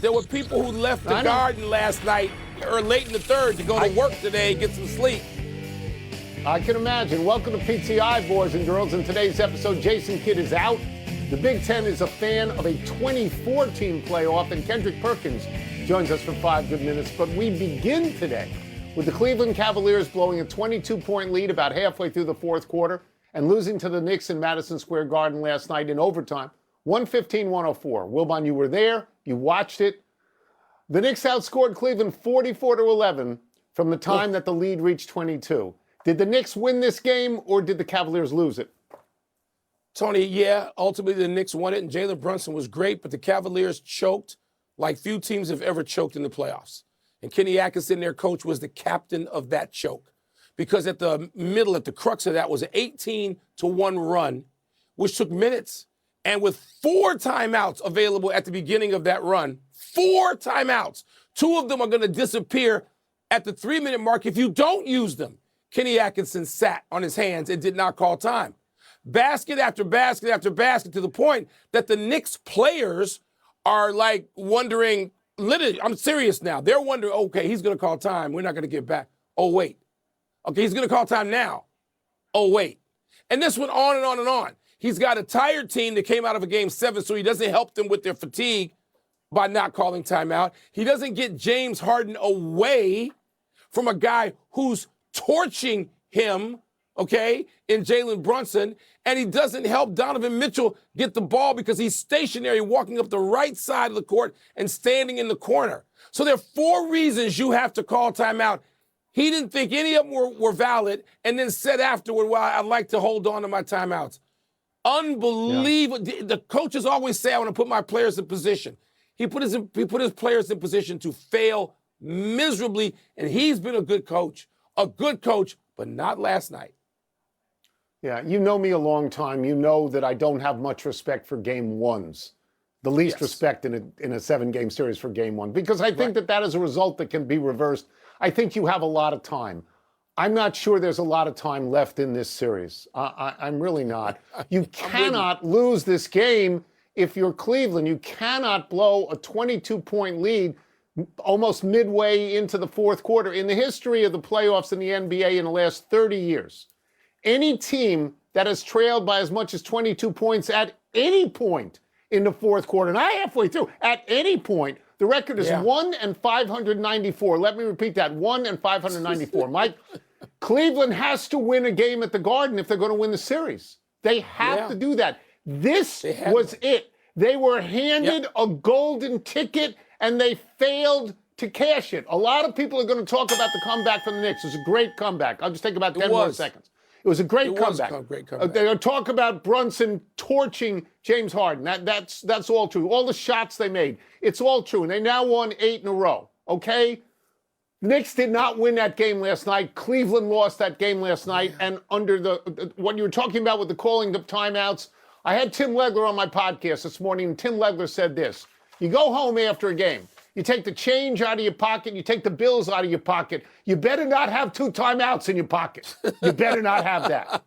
There were people who left the Garden last night or late in the third to go to work today and get some sleep. I can imagine. Welcome to PTI, boys and girls. In today's episode, Jason Kidd is out. The Big Ten is a fan of a 24-team playoff, and Kendrick Perkins joins us for 5 good minutes. But we begin today with the Cleveland Cavaliers blowing a 22-point lead about halfway through the fourth quarter and losing to the Knicks in Madison Square Garden last night in overtime, 115-104. Wilbon, you were there. You watched it. The Knicks outscored Cleveland 44-11 from the time that the lead reached 22. Did the Knicks win this game, or did the Cavaliers lose it? Tony, yeah, ultimately the Knicks won it, and Jalen Brunson was great, but the Cavaliers choked like few teams have ever choked in the playoffs. And Kenny Atkinson, their coach, was the captain of that choke. Because at the middle, at the crux of that, was an 18-1 run, which took minutes. And with 4 timeouts available at the beginning of that run, 4 timeouts, 2 of them are going to disappear at the 3-minute mark if you don't use them. Kenny Atkinson sat on his hands and did not call time. Basket after basket after basket, to the point that the Knicks players are like wondering, literally, I'm serious now. They're wondering, okay, he's going to call time. We're not going to get back. Oh, wait. Okay, he's going to call time now. Oh, wait. And this went on and on and on. He's got a tired team that came out of a game 7, so he doesn't help them with their fatigue by not calling timeout. He doesn't get James Harden away from a guy who's torching him, okay, in Jalen Brunson, and he doesn't help Donovan Mitchell get the ball because he's stationary, walking up the right side of the court and standing in the corner. So there are 4 reasons you have to call timeout. He didn't think any of them were valid, and then said afterward, well, I'd like to hold on to my timeouts. Unbelievable. Yeah. The coaches always say, I want to put my players in position. He put his players in position to fail miserably, and he's been a good coach, but not last night. Yeah, you know me a long time. You know that I don't have much respect for game ones. The least respect in a 7-game series for game one, because I think that is a result that can be reversed. I think you have a lot of time. I'm not sure there's a lot of time left in this series. I'm really not. You cannot lose this game if you're Cleveland. You cannot blow a 22-point lead almost midway into the fourth quarter. In the history of the playoffs in the NBA in the last 30 years, any team that has trailed by as much as 22 points at any point in the fourth quarter, not halfway through, at any point, the record is 1-594. Let me repeat that, 1-594. Mike, Cleveland has to win a game at the Garden if they're going to win the series. They have to do that. This was it. They were handed a golden ticket, and they failed to cash it. A lot of people are going to talk about the comeback from the Knicks. It was a great comeback. I'll just take about 10 more seconds. It was a great comeback. They'll talk about Brunson torching James Harden. That's all true. All the shots they made, it's all true. And they now won 8 in a row, okay? Knicks did not win that game last night. Cleveland lost that game last night. And under what you were talking about with the calling of timeouts, I had Tim Legler on my podcast this morning, and Tim Legler said this. You go home after a game. You take the change out of your pocket. You take the bills out of your pocket. You better not have 2 timeouts in your pocket. You better not have that.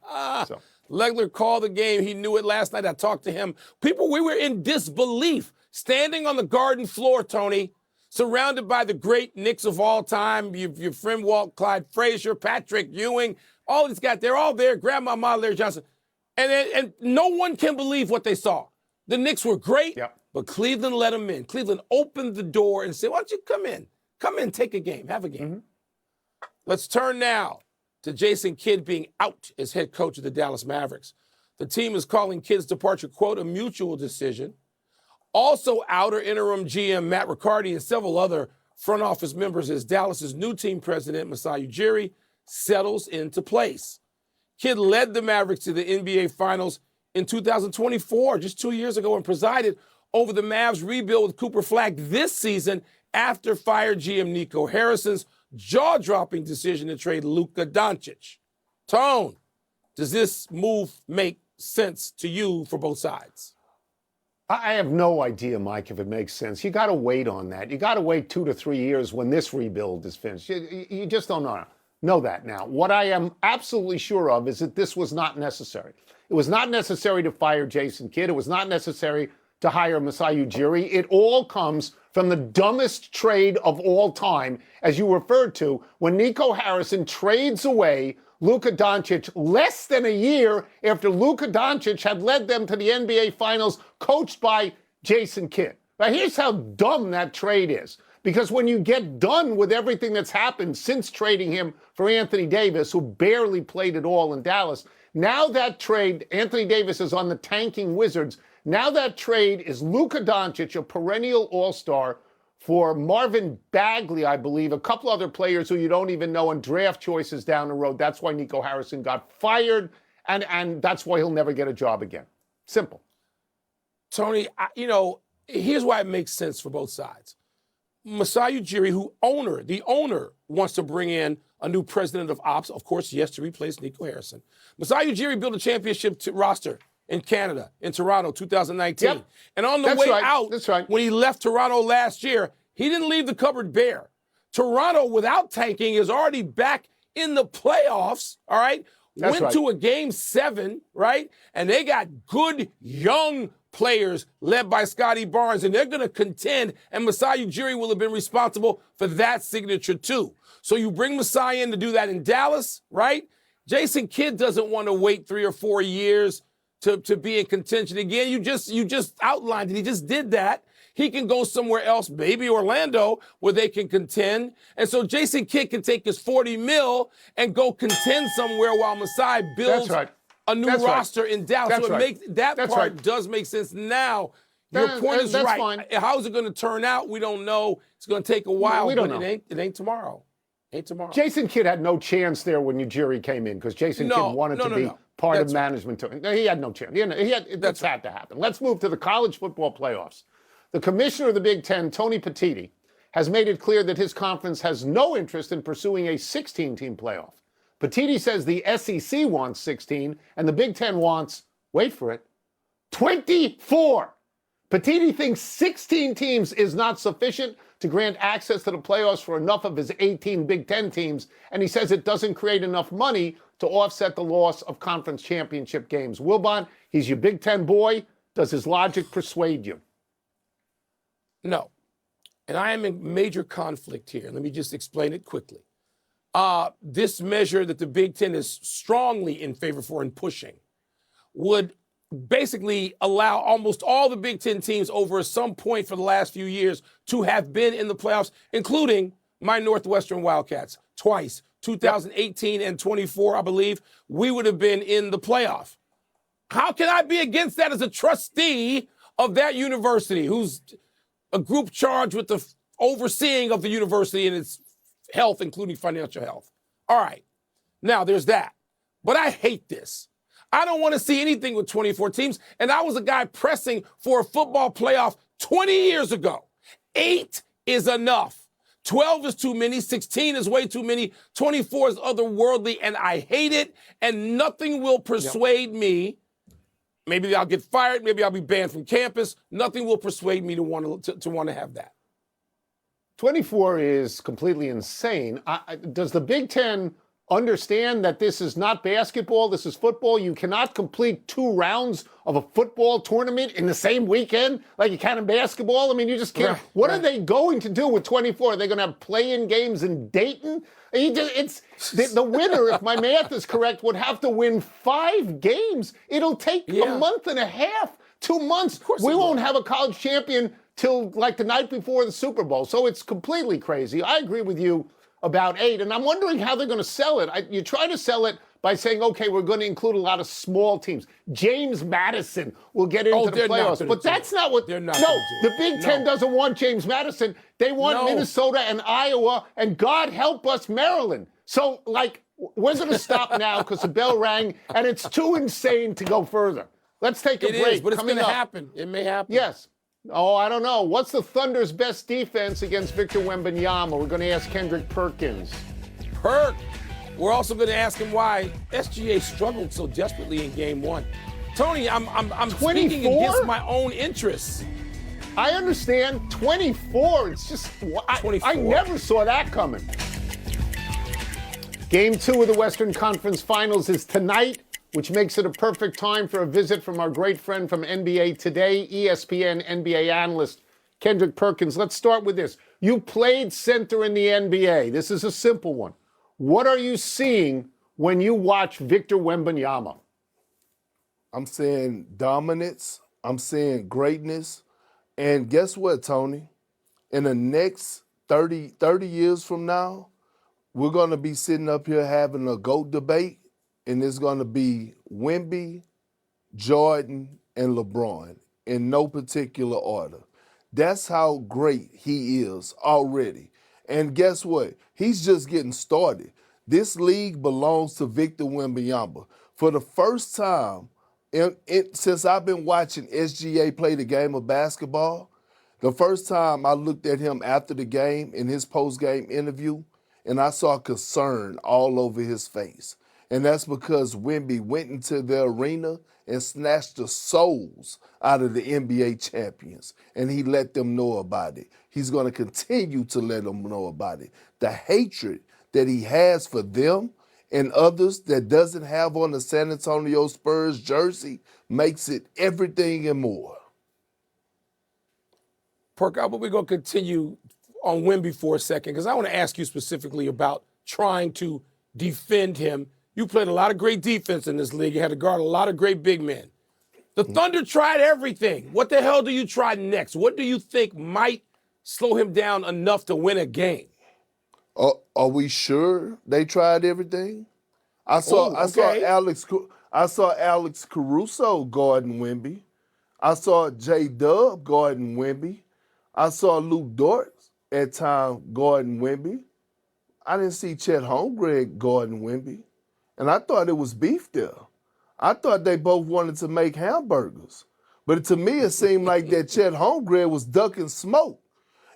So. Legler called the game. He knew it last night. I talked to him. We were in disbelief, standing on the Garden floor, Tony, surrounded by the great Knicks of all time, your friend Walt Clyde Frazier, Patrick Ewing, all these guys. They're all there. Grandma Larry Johnson. And no one can believe what they saw. The Knicks were great. But Cleveland let them in. Cleveland opened the door and said, why don't you come in? Come in, take a game, have a game. Let's turn now to Jason Kidd being out as head coach of the Dallas Mavericks. The team is calling Kidd's departure, quote, a mutual decision. Also out are interim GM Matt Riccardi and several other front office members as Dallas's new team president, Masai Ujiri, settles into place. Kidd led the Mavericks to the NBA Finals in 2024, just 2 years ago, and presided over the Mavs' rebuild with Cooper Flag this season after fired GM Nico Harrison's jaw-dropping decision to trade Luka Doncic. Tone, does this move make sense to you for both sides? I have no idea, Mike, if it makes sense. You got to wait on that. You got to wait 2 to 3 years when this rebuild is finished. You just don't know that now. What I am absolutely sure of is that this was not necessary. It was not necessary to fire Jason Kidd. It was not necessary to hire Masai Ujiri. It all comes from the dumbest trade of all time, as you referred to, when Nico Harrison trades away Luka Doncic less than a year after Luka Doncic had led them to the NBA Finals, coached by Jason Kidd. Now, here's how dumb that trade is. Because when you get done with everything that's happened since trading him for Anthony Davis, who barely played at all in Dallas, now that trade, Anthony Davis is on the tanking Wizards. Now that trade is Luka Doncic, a perennial all-star, for Marvin Bagley, I believe, a couple other players who you don't even know, and draft choices down the road. That's why Nico Harrison got fired, and that's why he'll never get a job again. Simple. Tony, here's why it makes sense for both sides. Masai Ujiri, the owner, wants to bring in a new president of ops, of course, yes, to replace Nico Harrison. Masai Ujiri built a championship roster in Canada, in Toronto, 2019. Yep. And on the way out, when he left Toronto last year, he didn't leave the cupboard bare. Toronto, without tanking, is already back in the playoffs, all right? Went to a game 7, right? And they got good young players led by Scotty Barnes, and they're going to contend, and Masai Ujiri will have been responsible for that signature too. So you bring Masai in to do that in Dallas, right? Jason Kidd doesn't want to wait 3 or 4 years to be in contention again. You just outlined it. He just did that. He can go somewhere else, maybe Orlando, where they can contend. And so Jason Kidd can take his $40 million and go contend somewhere while Masai builds a new roster in Dallas. So that part does make sense. Now, your point is right. Fine. How's it going to turn out? We don't know. It's going to take a while. We don't know. It ain't tomorrow. Ain't tomorrow. Jason Kidd had no chance there when Ujiri came in because Jason Kidd wanted to be part of management. He had no chance. That's had to happen. Let's move to the college football playoffs. The commissioner of the Big Ten, Tony Petitti, has made it clear that his conference has no interest in pursuing a 16-team playoff. Petitti says the SEC wants 16 and the Big Ten wants, wait for it, 24. Petitti thinks 16 teams is not sufficient to grant access to the playoffs for enough of his 18 Big Ten teams, and he says it doesn't create enough money to offset the loss of conference championship games. Wilbon, he's your Big Ten boy. Does his logic persuade you? No. And I am in major conflict here. Let me just explain it quickly. This measure that the Big Ten is strongly in favor for and pushing would basically allow almost all the Big Ten teams over some point for the last few years to have been in the playoffs, including my Northwestern Wildcats twice, 2018 and 24, I believe. We would have been in the playoff. How can I be against that as a trustee of that university, who's a group charged with the overseeing of the university and its health, including financial health? All right. Now, there's that. But I hate this. I don't want to see anything with 24 teams. And I was a guy pressing for a football playoff 20 years ago. 8 is enough. 12 is too many. 16 is way too many. 24 is otherworldly, and I hate it. And nothing will persuade me. Maybe I'll get fired. Maybe I'll be banned from campus. Nothing will persuade me to want to have that. 24 is completely insane. Does the Big Ten understand that this is not basketball, this is football? You cannot complete 2 rounds of a football tournament in the same weekend like you can in basketball? I mean, you just can't. What are they going to do with 24? Are they going to have play-in games in Dayton? It's the winner, if my math is correct, would have to win 5 games. It'll take a month and a half, 2 months. We won't have a college champion till like the night before the Super Bowl. So it's completely crazy. I agree with you about 8, and I'm wondering how they're going to sell it. You try to sell it by saying, okay, we're going to include a lot of small teams. James Madison will get into the playoffs, but that's not what they're not. No, the Big Ten doesn't want James Madison. They want Minnesota and Iowa, and God help us, Maryland. So, like, we're going to stop now because the bell rang, and it's too insane to go further. Let's take a break. It is, but it's going to happen. It may happen. Yes. Oh, I don't know. What's the Thunder's best defense against Victor Wembanyama? We're going to ask Kendrick Perkins. We're also going to ask him why SGA struggled so desperately in Game 1. Tony, I'm speaking against my own interests. I understand. 24. It's just 24. I never saw that coming. Game 2 of the Western Conference Finals is tonight, which makes it a perfect time for a visit from our great friend from NBA Today, ESPN NBA analyst Kendrick Perkins. Let's start with this. You played center in the NBA. This is a simple one. What are you seeing when you watch Victor Wembanyama? I'm seeing dominance. I'm seeing greatness. And guess what, Tony? In the next 30 years from now, we're going to be sitting up here having a GOAT debate, and it's going to be Wemby, Jordan, and LeBron in no particular order. That's how great he is already. And guess what? He's just getting started. This league belongs to Victor Wembanyama. For the first time since I've been watching SGA play the game of basketball, the first time I looked at him after the game in his post-game interview, and I saw concern all over his face. And that's because Wemby went into the arena and snatched the souls out of the NBA champions, and he let them know about it. He's going to continue to let them know about it. The hatred that he has for them and others that doesn't have on the San Antonio Spurs jersey makes it everything and more. Perk, we're going to continue on Wemby for a second because I want to ask you specifically about trying to defend him. You played a lot of great defense in this league. You had to guard a lot of great big men. The Thunder tried everything. What the hell do you try next? What do you think might slow him down enough to win a game? Are we sure they tried everything? I saw Alex Caruso guarding Wemby. I saw J-Dub guarding Wemby. I saw Luke Dort at time guarding Wemby. I didn't see Chet Holmgren guarding Wemby. And I thought it was beef there. I thought they both wanted to make hamburgers. But to me, it seemed like that Chet Holmgren was ducking smoke.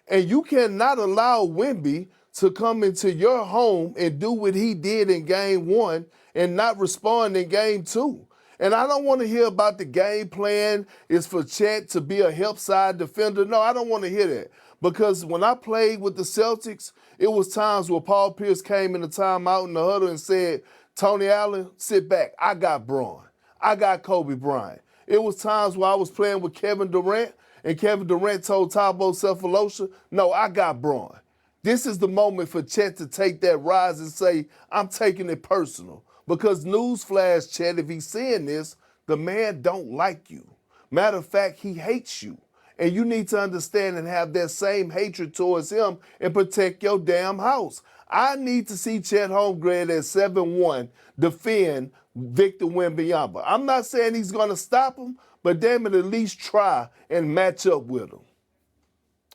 And you cannot allow Wemby to come into your home and do what he did in game one and not respond in game two. And I don't want to hear about the game plan is for Chet to be a help side defender. No, I don't want to hear that. Because when I played with the Celtics, it was times where Paul Pierce came in the timeout in the huddle and said, Tony Allen, sit back. I got Braun. I got Kobe Bryant. It was times where I was playing with Kevin Durant, and Kevin Durant told Thabo Sefolosha, no, I got Braun. This is the moment for Chet to take that rise and say, I'm taking it personal. Because newsflash, Chet, if he's saying this, the man don't like you. Matter of fact, he hates you. And you need to understand and have that same hatred towards him and protect your damn house. I need to see Chet Holmgren at 7-1 defend Victor Wembanyama. I'm not saying he's going to stop him, but damn it, at least try and match up with him.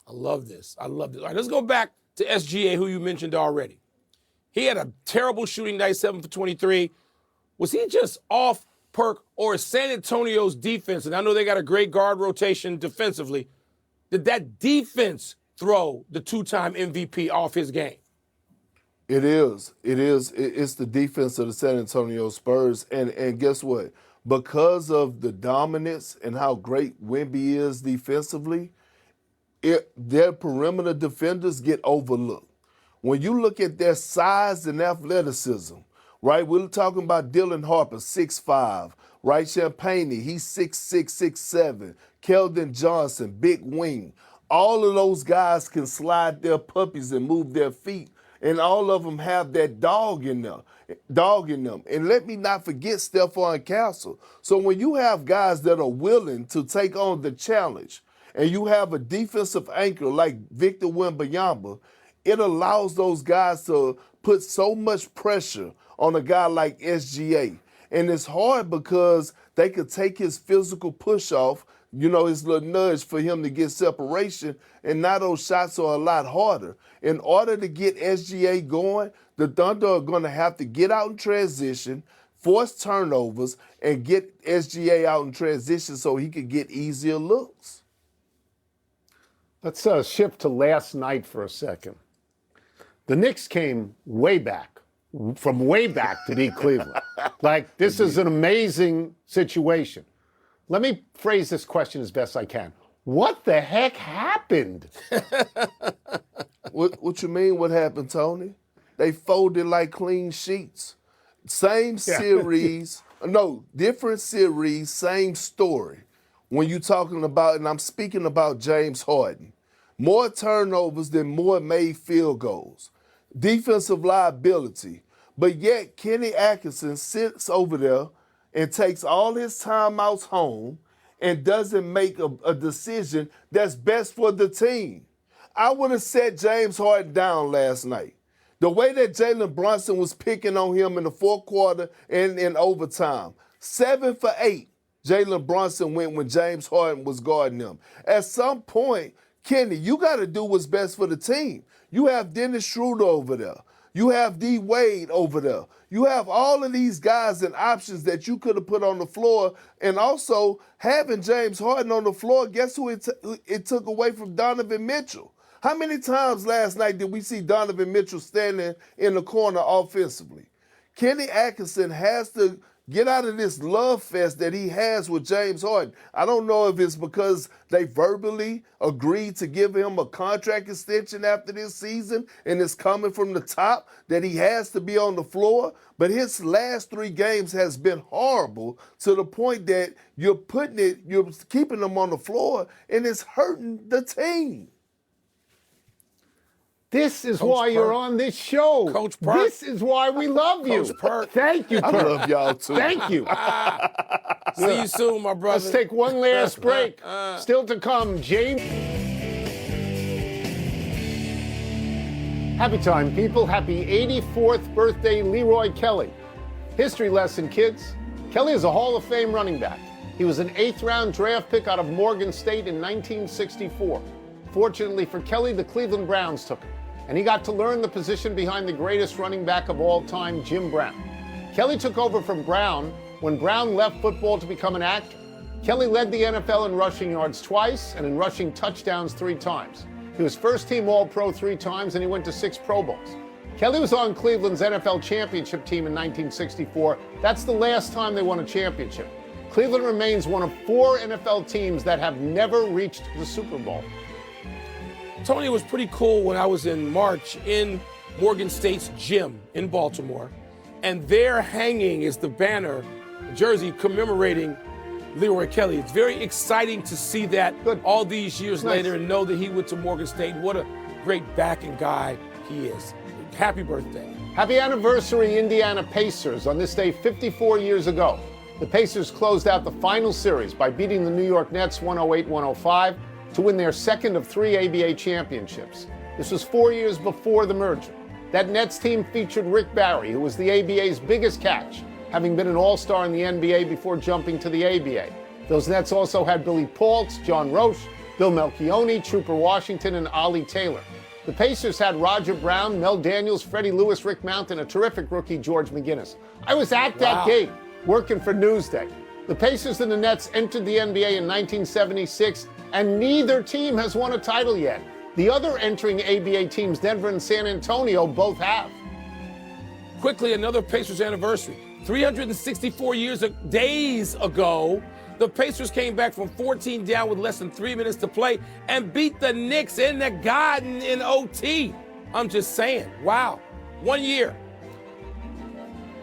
I love this. All right, let's go back to SGA, who you mentioned already. He had a terrible shooting night, 7 for 23. Was he just off, Perk, or is San Antonio's defense, and I know they got a great guard rotation defensively, did that defense throw the two-time MVP off his game? It is. It's the defense of the San Antonio Spurs. And guess what? Because of the dominance and how great Wemby is defensively, their perimeter defenders get overlooked. When you look at their size and athleticism, right? We're talking about Dylan Harper, 6'5", right? Champagne, he's 6'6", 6'7". Keldon Johnson, big wing. All of those guys can slide their puppies and move their feet, and all of them have that dog in them. And let me not forget Stephon Castle. So when you have guys that are willing to take on the challenge, and you have a defensive anchor like Victor Wembanyama, it allows those guys to put so much pressure on a guy like SGA. And it's hard because they could take his physical push off, his little nudge for him to get separation, and now those shots are a lot harder. In order to get SGA going, the Thunder are going to have to get out in transition, force turnovers, and get SGA out in transition so he could get easier looks. Let's shift to last night for a second. The Knicks came from way back to beat Cleveland. Like, this is an amazing situation. Let me phrase this question as best I can. What the heck happened? What you mean what happened, Tony? They folded like clean sheets. Same series, different series, same story. When you're talking about, and I'm speaking about James Harden, more turnovers than more made field goals, defensive liability. But yet Kenny Atkinson sits over there and takes all his timeouts home and doesn't make a decision that's best for the team. I would have set James Harden down last night. The way that Jalen Brunson was picking on him in the fourth quarter and in overtime, 7 for 8, Jalen Brunson went when James Harden was guarding him. At some point, Kenny, you got to do what's best for the team. You have Dennis Schroeder over there. You have D. Wade over there. You have all of these guys and options that you could have put on the floor. And also, having James Harden on the floor, guess who it took away from Donovan Mitchell? How many times last night did we see Donovan Mitchell standing in the corner offensively? Kenny Atkinson has to get out of this love fest that he has with James Harden. I don't know if it's because they verbally agreed to give him a contract extension after this season and it's coming from the top that he has to be on the floor, but his last 3 games has been horrible to the point that you're keeping him on the floor and it's hurting the team. This is Coach why you're Perk. on this show. Coach Perk. This is why we love you. Coach Perk. Thank you, I Perk. love y'all too. Thank you. See you soon, my brother. Let's take one last break. Still to come, James. Happy time, people. Happy 84th birthday, Leroy Kelly. History lesson, kids. Kelly is a Hall of Fame running back. He was an 8th-round draft pick out of Morgan State in 1964. Fortunately for Kelly, the Cleveland Browns took him, and he got to learn the position behind the greatest running back of all time, Jim Brown. Kelly took over from Brown when Brown left football to become an actor. Kelly led the NFL in rushing yards twice and in rushing touchdowns 3 times. He was first-team All-Pro 3 times, and he went to 6 Pro Bowls. Kelly was on Cleveland's NFL championship team in 1964. That's the last time they won a championship. Cleveland remains one of 4 NFL teams that have never reached the Super Bowl. Tony, was pretty cool when I was in March in Morgan State's gym in Baltimore, and there hanging is the banner, jersey commemorating Leroy Kelly. It's very exciting to see that all these years later and know that he went to Morgan State. What a great backing guy he is. Happy birthday. Happy anniversary, Indiana Pacers. On this day 54 years ago, the Pacers closed out the final series by beating the New York Nets 108-105 to win their second of 3 ABA championships. This was 4 years before the merger. That Nets team featured Rick Barry, who was the ABA's biggest catch, having been an all-star in the NBA before jumping to the ABA. Those Nets also had Billy Paultz, John Roche, Bill Melchione, Trooper Washington, and Ollie Taylor. The Pacers had Roger Brown, Mel Daniels, Freddie Lewis, Rick Mount, and a terrific rookie, George McGinnis. I was at that game, working for Newsday. The Pacers and the Nets entered the NBA in 1976, and neither team has won a title yet. The other entering ABA teams, Denver and San Antonio, both have. Quickly, another Pacers anniversary. 364 days ago, the Pacers came back from 14 down with less than 3 minutes to play and beat the Knicks in the Garden in OT. I'm just saying, wow, 1 year.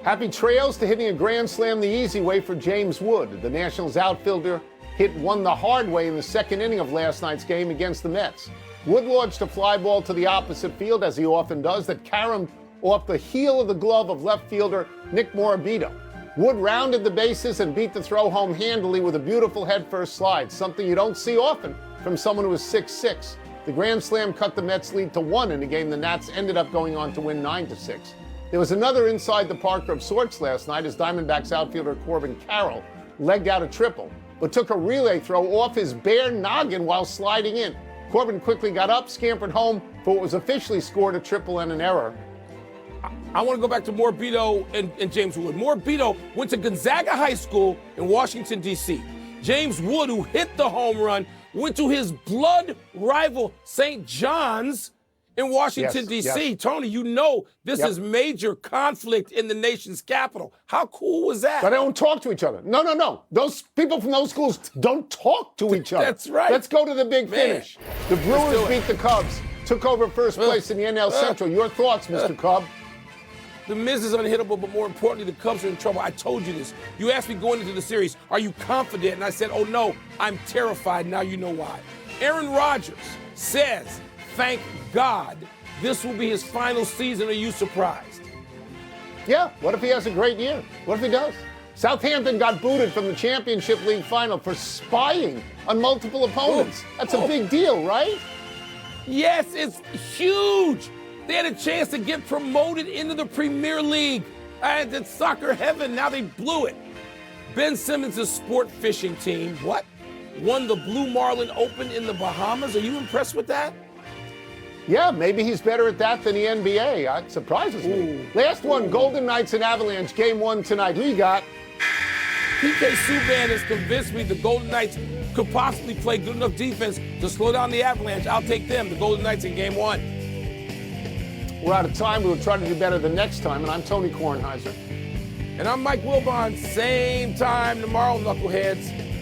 Happy trails to hitting a grand slam the easy way for James Wood. The Nationals outfielder hit one the hard way in the second inning of last night's game against the Mets. Wood launched a fly ball to the opposite field, as he often does, that caromed off the heel of the glove of left fielder Nick Morabito. Wood rounded the bases and beat the throw home handily with a beautiful headfirst slide, something you don't see often from someone who is 6'6". The grand slam cut the Mets' lead to 1 in a game the Nats ended up going on to win 9-6. There was another inside the Parker of sorts last night as Diamondbacks outfielder Corbin Carroll legged out a triple, but took a relay throw off his bare noggin while sliding in. Corbin quickly got up, scampered home for what was officially scored a triple and an error. I want to go back to Morabito and James Wood. Morabito went to Gonzaga High School in Washington, D.C. James Wood, who hit the home run, went to his blood rival St. John's in Washington, D.C. Yes. Tony, you know this is major conflict in the nation's capital. How cool was that? But they don't talk to each other. No. Those people from those schools don't talk to each other. That's right. Let's go to the big finish. The Brewers beat the Cubs, took over first place in the NL Central. Your thoughts, Mr. Cub? The Miz is unhittable, but more importantly, the Cubs are in trouble. I told you this. You asked me going into the series, are you confident? And I said, oh no, I'm terrified. Now you know why. Aaron Rodgers says, thank God this will be his final season. Are you surprised? Yeah, what if he has a great year? What if he does? Southampton got booted from the Championship League final for spying on multiple opponents. That's a big deal, right? Yes, it's huge. They had a chance to get promoted into the Premier League. And it's soccer heaven. Now they blew it. Ben Simmons' sport fishing team, won the Blue Marlin Open in the Bahamas. Are you impressed with that? Yeah, maybe he's better at that than the NBA. It surprises me. Last one, Golden Knights and Avalanche, game 1 tonight. Who you got? PK Subban has convinced me the Golden Knights could possibly play good enough defense to slow down the Avalanche. I'll take them, the Golden Knights, in game 1. We're out of time. We'll try to do better the next time. And I'm Tony Kornheiser. And I'm Mike Wilbon. Same time tomorrow, knuckleheads.